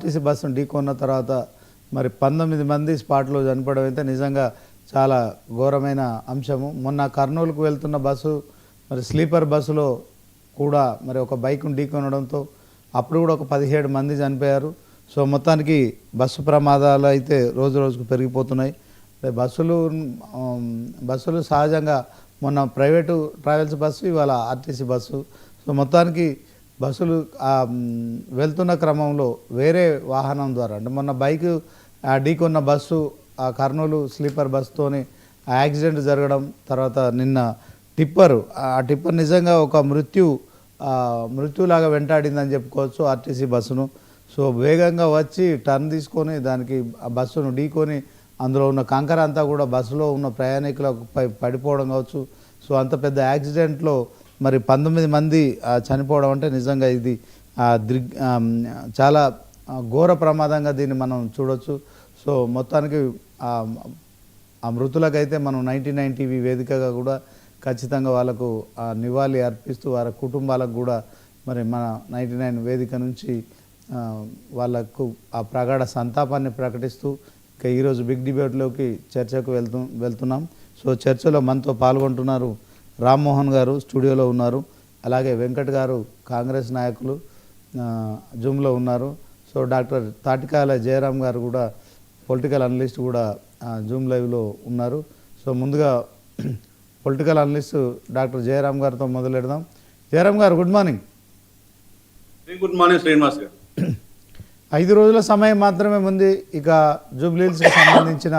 RTC బస్సును ఢీకొన్న తర్వాత మరి 19 మంది స్పాట్లో చనిపోవడం అయితే నిజంగా చాలా ఘోరమైన అంశము. మొన్న కర్నూలుకు వెళ్తున్న బస్సు మరి స్లీపర్ బస్సులో కూడా మరి ఒక బైక్ను ఢీకొనడంతో అప్పుడు కూడా ఒక 17 మంది చనిపోయారు. సో మొత్తానికి బస్సు ప్రమాదాలు అయితే రోజు రోజుకు పెరిగిపోతున్నాయి. బస్సులు సహజంగా మొన్న ప్రైవేటు ట్రావెల్స్ బస్సు, ఇవాళ ఆర్టీసీ బస్సు. సో మొత్తానికి బస్సులు వెళ్తున్న క్రమంలో వేరే వాహనం ద్వారా అంటే మొన్న బైక్ ఢీకొన్న బస్సు ఆ కర్నూలు స్లీపర్ బస్సుతోని యాక్సిడెంట్ జరగడం, తర్వాత నిన్న టిప్పర్ నిజంగా ఒక మృత్యులాగా వెంటాడిందని చెప్పుకోవచ్చు ఆర్టీసీ బస్సును. సో వేగంగా వచ్చి టర్న్ తీసుకొని దానికి ఆ బస్సును ఢీకొని అందులో ఉన్న కంకర అంతా కూడా బస్సులో ఉన్న ప్రయాణికులపై పడిపోవడం కావచ్చు. సో అంత పెద్ద యాక్సిడెంట్లో మరి 19 మంది చనిపోవడం అంటే నిజంగా ఇది చాలా ఘోర ప్రమాదంగా దీన్ని మనం చూడొచ్చు. సో మొత్తానికి ఆ మృతులకైతే మనం 99 టీవీ వేదికగా కూడా ఖచ్చితంగా వాళ్ళకు నివాళి అర్పిస్తూ వారి కుటుంబాలకు కూడా మరి మన 99 వేదిక నుంచి వాళ్ళకు ఆ ప్రగాఢ సంతాపాన్ని ప్రకటిస్తూ ఇక ఈరోజు బిగ్ డిబేట్లోకి చర్చకు వెళ్తున్నాం. సో చర్చలో మనతో పాల్గొంటున్నారు రామ్మోహన్ గారు, స్టూడియోలో ఉన్నారు. అలాగే వెంకట్ గారు, కాంగ్రెస్ నాయకులు జూమ్లో ఉన్నారు. సో డాక్టర్ తాటికాయల జయరాం గారు కూడా పొలిటికల్ అనలిస్ట్ కూడా జూమ్ లైవ్లో ఉన్నారు. సో ముందుగా పొలిటికల్ అనలిస్ట్ డాక్టర్ జయరాం గారితో మొదలెడదాం. జయరాం గారు, good morning. Good morning Srinivas గారు. 5 రోజుల సమయం మాత్రమే ఉంది. ఇక జూబ్లీహిల్స్కి సంబంధించిన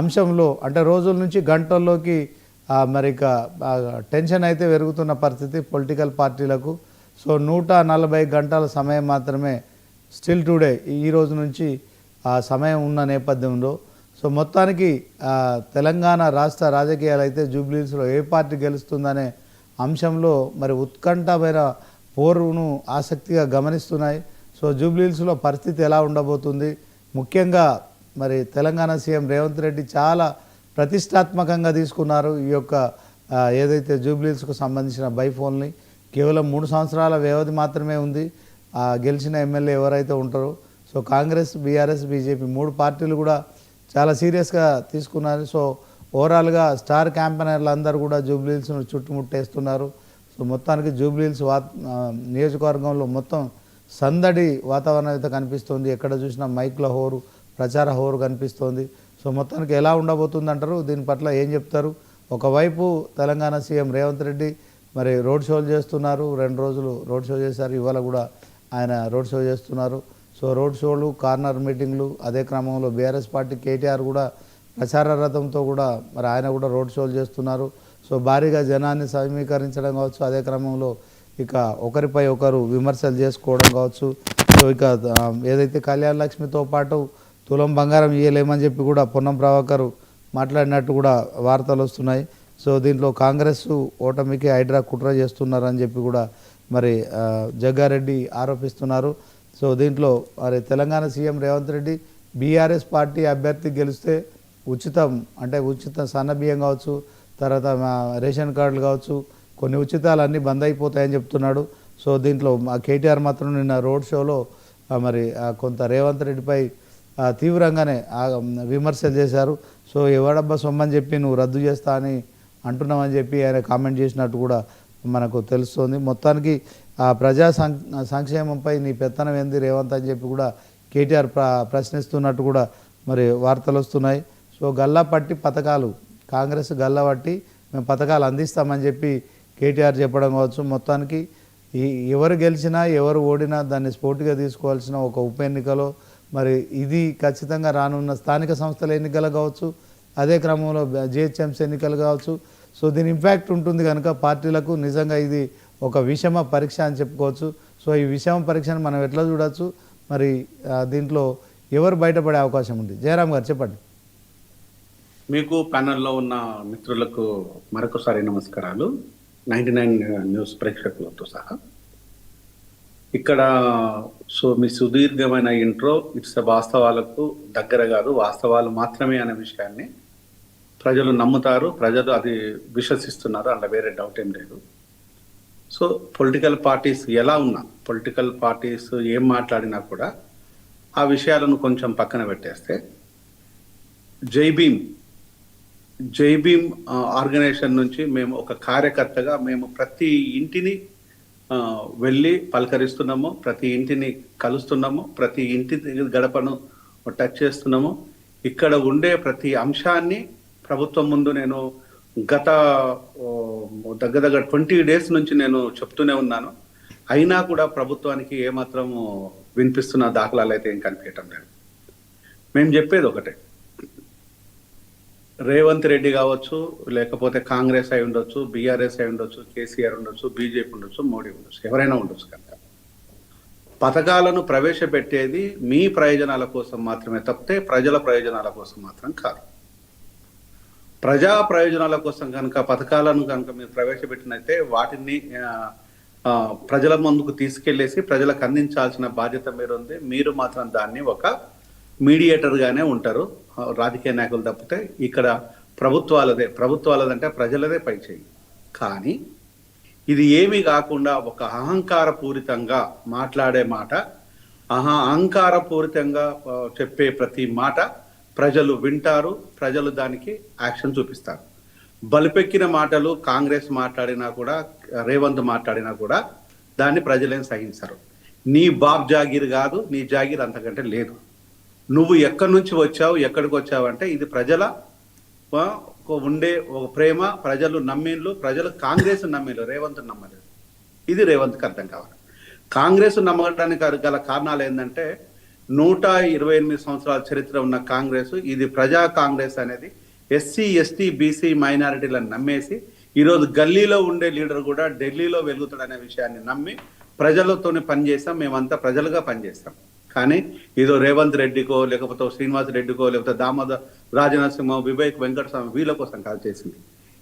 అంశంలో అంటే రోజుల నుంచి గంటల్లోకి మరి ఇక టెన్షన్ అయితే పెరుగుతున్న పరిస్థితి పొలిటికల్ పార్టీలకు. సో 140 గంటల సమయం మాత్రమే స్టిల్ టుడే ఈ రోజు నుంచి ఆ సమయం ఉన్న నేపథ్యంలో సో మొత్తానికి తెలంగాణ రాష్ట్ర రాజకీయాలు అయితే జూబ్లీహిల్స్లో ఏ పార్టీ గెలుస్తుందనే అంశంలో మరి ఉత్కంఠమైన పోరును ఆసక్తిగా గమనిస్తున్నాయి. సో జూబ్లీహిల్స్లో పరిస్థితి ఎలా ఉండబోతుంది, ముఖ్యంగా మరి తెలంగాణ సీఎం రేవంత్ రెడ్డి చాలా ప్రతిష్టాత్మకంగా తీసుకున్నారు ఈ యొక్క ఏదైతే జూబ్లీహిల్స్కు సంబంధించిన బైఫోన్ని. కేవలం 3 సంవత్సరాల వ్యవధి మాత్రమే ఉంది గెలిచిన ఎమ్మెల్యే ఎవరైతే ఉంటారో. సో కాంగ్రెస్, బీఆర్ఎస్, బీజేపీ 3 పార్టీలు కూడా చాలా సీరియస్గా తీసుకున్నారు. సో ఓవరాల్గా స్టార్ క్యాంపెయినర్లు అందరూ కూడా జూబ్లీహిల్స్ను చుట్టుముట్టేస్తున్నారు. సో మొత్తానికి జూబ్లీహిల్స్ నియోజకవర్గంలో మొత్తం సందడి వాతావరణం అయితే కనిపిస్తుంది. ఎక్కడ చూసినా మైక్ల హోరు, ప్రచార హోరు కనిపిస్తోంది. సో మొత్తానికి ఎలా ఉండబోతుంది అంటారు, దీని పట్ల ఏం చెప్తారు? ఒకవైపు తెలంగాణ సీఎం రేవంత్ రెడ్డి మరి రోడ్ షోలు చేస్తున్నారు, 2 రోజులు రోడ్ షో చేశారు, ఇవాళ కూడా ఆయన రోడ్ షో చేస్తున్నారు. సో రోడ్ షోలు, కార్నర్ మీటింగ్లు, అదే క్రమంలో బీఆర్ఎస్ పార్టీ కేటీఆర్ కూడా ప్రచార రథంతో కూడా మరి ఆయన కూడా రోడ్ షోలు చేస్తున్నారు. సో భారీగా జనాన్ని సమీకరించడం కావచ్చు, అదే క్రమంలో ఇక ఒకరిపై ఒకరు విమర్శలు చేసుకోవడం కావచ్చు. సో ఇక ఏదైతే కళ్యాణ లక్ష్మితో పాటు తులం బంగారం ఇయ్యలేమని చెప్పి కూడా పొన్నం ప్రభాకర్ మాట్లాడినట్టు కూడా వార్తలు వస్తున్నాయి. సో దీంట్లో కాంగ్రెస్ ఓటమికి హైడ్రా కుట్ర చేస్తున్నారని చెప్పి కూడా మరి జగ్గారెడ్డి ఆరోపిస్తున్నారు. సో దీంట్లో మరి Telangana CM Revanth Reddy BRS party అభ్యర్థి గెలిస్తే ఉచిత సన్న బియ్యం కావచ్చు, తర్వాత రేషన్ కార్డులు కావచ్చు, కొన్ని ఉచితాలన్నీ బంద్ అయిపోతాయని చెప్తున్నాడు. సో దీంట్లో కేటీఆర్ మాత్రం నిన్న రోడ్ షోలో మరి కొంత రేవంత్ రెడ్డిపై తీవ్రంగానే విమర్శలు చేశారు. సో ఎవడబ్బా సొమ్మని చెప్పి నువ్వు రద్దు చేస్తా అని అంటున్నామని చెప్పి ఆయన కామెంట్ చేసినట్టు కూడా మనకు తెలుస్తోంది. మొత్తానికి ప్రజా సంక్షేమంపై నీ పెత్తనం ఏంది రేవంత్ అని చెప్పి కూడా కేటీఆర్ ప్రశ్నిస్తున్నట్టు కూడా మరి వార్తలు వస్తున్నాయి. సో గల్లా పట్టి పథకాలు, కాంగ్రెస్ గల్లా పట్టి మేము పథకాలు అందిస్తామని చెప్పి కేటీఆర్ చెప్పడం కావచ్చు. మొత్తానికి ఎవరు గెలిచినా ఎవరు ఓడినా దాన్ని స్పోర్ట్గా తీసుకోవాల్సిన ఒక ఉప ఎన్నికలో మరి ఇది ఖచ్చితంగా రానున్న స్థానిక సంస్థల ఎన్నికలు కావచ్చు, అదే క్రమంలో జిహెచ్ఎంసీ ఎన్నికలు కావచ్చు. సో దీని ఇంపాక్ట్ ఉంటుంది కనుక పార్టీలకు నిజంగా ఇది ఒక విషమ పరీక్ష అని చెప్పుకోవచ్చు. సో ఈ విషమ పరీక్షను మనం ఎట్లా చూడవచ్చు, మరి దీంట్లో ఎవరు బయటపడే అవకాశం ఉంది? జయరాం గారు చెప్పండి. మీకు ప్యానల్లో ఉన్న మిత్రులకు మరొకసారి నమస్కారాలు, 99 న్యూస్ ప్రేక్షకులతో సహా. ఇక్కడ సో మీ సుదీర్ఘమైన ఇంట్రో ఇట్స్ వాస్తవాలకు దగ్గర కాదు, వాస్తవాలు మాత్రమే అనే విషయాన్ని ప్రజలు నమ్ముతారు, ప్రజలు అది విశ్వసిస్తున్నారు, అందులో వేరే డౌట్ ఏం లేదు. సో పొలిటికల్ పార్టీస్ ఎలా ఉన్నా, పొలిటికల్ పార్టీస్ ఏం మాట్లాడినా కూడా ఆ విషయాలను కొంచెం పక్కన పెట్టేస్తే జై భీమ్ జై భీమ్ ఆర్గనైజేషన్ నుంచి మేము ఒక కార్యకర్తగా మేము ప్రతి ఇంటిని వెళ్ళి పలకరిస్తున్నాము, ప్రతి ఇంటిని కలుస్తున్నాము, ప్రతి ఇంటి గడపను టచ్ చేస్తున్నాము. ఇక్కడ ఉండే ప్రతి అంశాన్ని ప్రభుత్వం ముందు నేను గత దగ్గర 20 days నుంచి నేను చెప్తూనే ఉన్నాను. అయినా కూడా ప్రభుత్వానికి ఏమాత్రం వినిపిస్తున్న దాఖలాలు అయితే ఏం కనిపించటం లేదు. మేము చెప్పేది ఒకటే, రేవంత్ రెడ్డి కావచ్చు, లేకపోతే కాంగ్రెస్ అయి ఉండొచ్చు, బీఆర్ఎస్ అయి ఉండొచ్చు, కేసీఆర్ ఉండొచ్చు, బీజేపీ ఉండొచ్చు, మోడీ ఉండొచ్చు, ఎవరైనా ఉండొచ్చు కనుక పథకాలను ప్రవేశపెట్టేది మీ ప్రయోజనాల కోసం మాత్రమే తప్పితే ప్రజల ప్రయోజనాల కోసం మాత్రం కాదు. ప్రజా ప్రయోజనాల కోసం కనుక పథకాలను కనుక మీరు ప్రవేశపెట్టినైతే వాటిని ప్రజల ముందుకు తీసుకెళ్లేసి ప్రజలకు అందించాల్సిన బాధ్యత మీరు ఉంది. మీరు మాత్రం దాన్ని ఒక మీడియేటర్ గానే ఉంటారు, రాజకీయ నాయకులు తప్పితే. ఇక్కడ ప్రభుత్వాలదంటే ప్రజలదే పై చేయి. కానీ ఇది ఏమీ కాకుండా ఒక అహంకారపూరితంగా మాట్లాడే మాట, అహంకారపూరితంగా చెప్పే ప్రతి మాట ప్రజలు వింటారు, ప్రజలు దానికి యాక్షన్ చూపిస్తారు. బలిపెక్కిన మాటలు కాంగ్రెస్ మాట్లాడినా కూడా, రేవంత్ మాట్లాడినా కూడా దాన్ని ప్రజలేం సహించరు. నీ బాబ్ జాగీర్ కాదు, నీ జాగీర్ అంతకంటే లేదు. నువ్వు ఎక్కడి నుంచి వచ్చావు, ఎక్కడికి వచ్చావు అంటే ఇది ప్రజల ఉండే ఒక ప్రేమ. ప్రజలు నమ్మిన్లు, ప్రజలు కాంగ్రెస్ నమ్మిన్లు, రేవంత్ నమ్మలేదు. ఇది రేవంత్కి అర్థం కావాలి. కాంగ్రెస్ నమ్మడానికి గల కారణాలు ఏంటంటే 128 సంవత్సరాల చరిత్ర ఉన్న కాంగ్రెస్, ఇది ప్రజా కాంగ్రెస్ అనేది ఎస్సీ ఎస్టీ బీసీ మైనారిటీలను నమ్మేసి ఈరోజు గల్లీలో ఉండే లీడర్ కూడా ఢిల్లీలో వెలుగుతాడనే విషయాన్ని నమ్మి ప్రజలతోనే పనిచేస్తాం. మేమంతా ప్రజలుగా పనిచేస్తాం. కానీ ఇదో రేవంత్ రెడ్డికో, లేకపోతే శ్రీనివాస్ రెడ్డికో, లేకపోతే దామోదర్ రాజనరసింహ, వివేక్ వెంకటస్వామి వీళ్ళ కోసం కాదు చేసింది.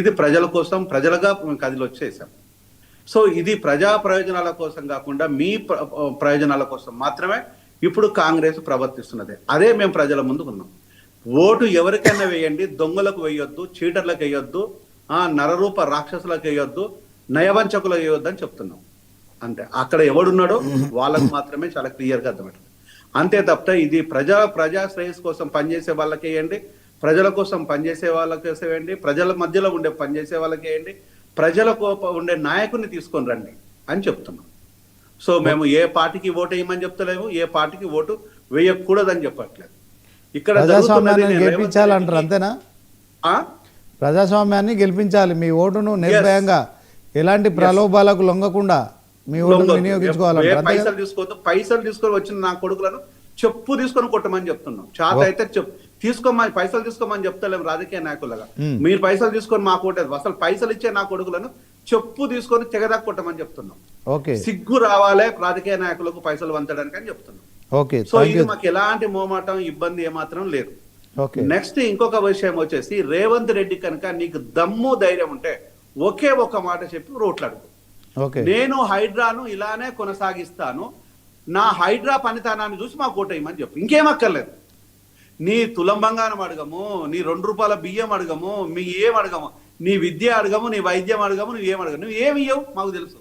ఇది ప్రజల కోసం, ప్రజలుగా మేము కదిలి వచ్చేసాం. సో ఇది ప్రజా ప్రయోజనాల కోసం కాకుండా మీ ప్రయోజనాల కోసం మాత్రమే ఇప్పుడు కాంగ్రెస్ ప్రవర్తిస్తున్నది. అదే మేము ప్రజల ముందుకు ఉన్నాం. ఓటు ఎవరికైనా వేయండి, దొంగలకు వేయొద్దు, చీటర్లకు వేయొద్దు, నరరూప రాక్షసులకు వేయొద్దు, నయవంచకులకు వేయొద్దు అని చెప్తున్నాం. అంతే. అక్కడ ఎవడున్నాడో వాళ్ళకు మాత్రమే చాలా క్లియర్గా అర్థమవుతుంది. అంతే తప్ప ఇది ప్రజా శ్రేయస్ కోసం పనిచేసే వాళ్ళకి వేయండి, ప్రజల కోసం పనిచేసే వాళ్ళకి వేయండి, ప్రజల మధ్యలో ఉండే పనిచేసే వాళ్ళకి వేయండి, ప్రజలకు ఉండే నాయకుడిని తీసుకొని రండి అని చెప్తున్నాం. సో మేము ఏ పార్టీకి ఓటు వేయమని చెప్తలేము, ఏ పార్టీకి ఓటు వేయకూడదని చెప్పట్లేదు. ఇక్కడ ప్రజాస్వామ్యాన్ని గెలిపించాలంటారు, అంతేనా? ప్రజాస్వామ్యాన్ని గెలిపించాలి. మీ ఓటును నిర్భయంగా ఎలాంటి ప్రలోభాలకు లొంగకుండా మీ ఓటును వినియోగించుకోవాలంటారు. పైసలు తీసుకొని వచ్చిన నా కొడుకులను చెప్పు తీసుకొని కొట్టమని చెప్తున్నాం. చేత అయితే తీసుకోమని, పైసలు తీసుకోమని చెప్తలేము రాజకీయ నాయకులుగా. మీరు పైసలు తీసుకొని మా కోటేది, అసలు పైసలు ఇచ్చే నా కొడుకులను చెప్పు తీసుకొని తెగదాకా కొట్టమని చెప్తున్నాం. సిగ్గు రావాలే రాజకీయ నాయకులకు పైసలు వంచడానికి అని చెప్తున్నాం. సో ఇది మాకు ఎలాంటి మోమాటం, ఇబ్బంది ఏమాత్రం లేదు. నెక్స్ట్ ఇంకొక విషయం వచ్చేసి, రేవంత్ రెడ్డి కనుక నీకు దమ్ము ధైర్యం ఉంటే ఒకే ఒక మాట చెప్పి రోట్లు అడుగు. నేను హైడ్రాను ఇలానే కొనసాగిస్తాను, నా హైడ్రా పనితనాన్ని చూసి మాకు ఓటేయమని చెప్పు. ఇంకేం అక్కర్లేదు. నీ తులం బంగారం అడగము, నీ 2 రూపాయల బియ్యం అడగము, మీ ఏం అడగము, నీ విద్య అడగము, నీ వైద్యం అడగము, నువ్వు ఏం అడగము, నువ్వు ఏమి ఇవ్వవు మాకు తెలుసు.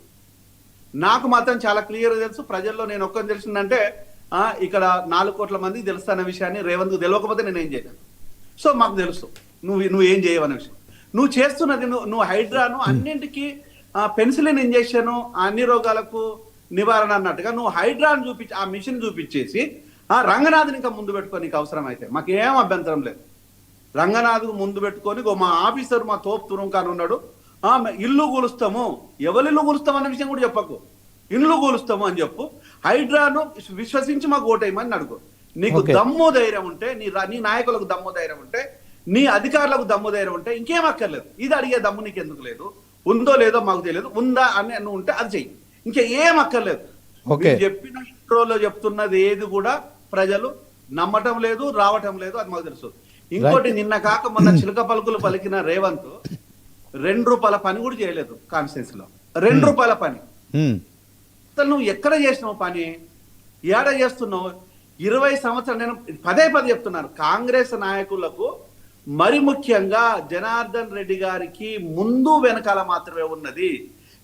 నాకు మాత్రం చాలా క్లియర్గా తెలుసు. ప్రజల్లో నేను ఒక్కని తెలిసిందంటే ఇక్కడ 4 కోట్ల మందికి తెలుస్తున్న విషయాన్ని రేవంత్కు తెలియకపోతే నేనేం చేయలేను. సో మాకు తెలుసు నువ్వు ఏం చేయవనే విషయం. నువ్వు చేస్తున్నది, నువ్వు హైడ్రాను అన్నింటికి పెన్సిలిన్ ఇంజెక్షన్ అన్ని రోగాలకు నివారణ అన్నట్టుగా నువ్వు హైడ్రాను చూపించి, ఆ మిషన్ చూపించేసి రంగనాథ్ని ఇంకా ముందు పెట్టుకో. నీకు అవసరం అయితే మాకేం అభ్యంతరం లేదు. రంగనాథ్ ముందు పెట్టుకొని మా ఆఫీసర్, మా తోపు తురుంకాను ఉన్నాడు, ఇల్లు కూలుస్తాము, ఎవరి ఇల్లు కూలుస్తాం అన్న విషయం కూడా చెప్పకు, ఇల్లు కూలుస్తాము అని చెప్పు. హైడ్రాను విశ్వసించి మాకు ఓటేయమని అడుగు. నీకు దమ్ము ధైర్యం ఉంటే, నీ నాయకులకు దమ్ము ధైర్యం ఉంటే, నీ అధికారులకు దమ్ము ధైర్యం ఉంటే ఇంకేం అక్కర్లేదు. ఇది అడిగే దమ్ము నీకు ఎందుకు లేదు? ఉందో లేదో మాకు తెలియదు, ఉందా అని నువ్వు ఉంటే అది చెయ్యి, ఇంకా ఏం అక్కర్లేదు. చెప్పిన ఇంట్రోలో చెప్తున్నది ఏది కూడా ప్రజలు నమ్మటం లేదు, రావటం లేదు, అది మాకు తెలుసు. ఇంకోటి, నిన్న కాక మొన్న చిలక పలుకులు పలికిన రేవంత్ 2 రూపాయల పని కూడా చేయలేదు కాన్స్టిట్యూన్సీ లో. 2 రూపాయల పని అసలు నువ్వు ఎక్కడ చేసినావు పని? ఏడ చేస్తున్నావు? 20 సంవత్సరాలు నేను పదే చెప్తున్నాను, కాంగ్రెస్ నాయకులకు మరి ముఖ్యంగా జనార్దన్ రెడ్డి గారికి ముందు వెనకాల మాత్రమే ఉన్నది.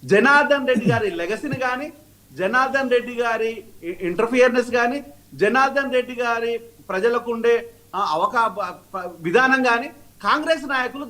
జనార్దన్ రెడ్డి గారి లెగసీని కానీ, జనార్దన్ రెడ్డి గారి ఇంటర్ఫియర్నెస్ కానీ, జనార్దన్ రెడ్డి గారి ప్రజలకు ఉండే విధానం కానీ కాంగ్రెస్ నాయకులు దాన్ని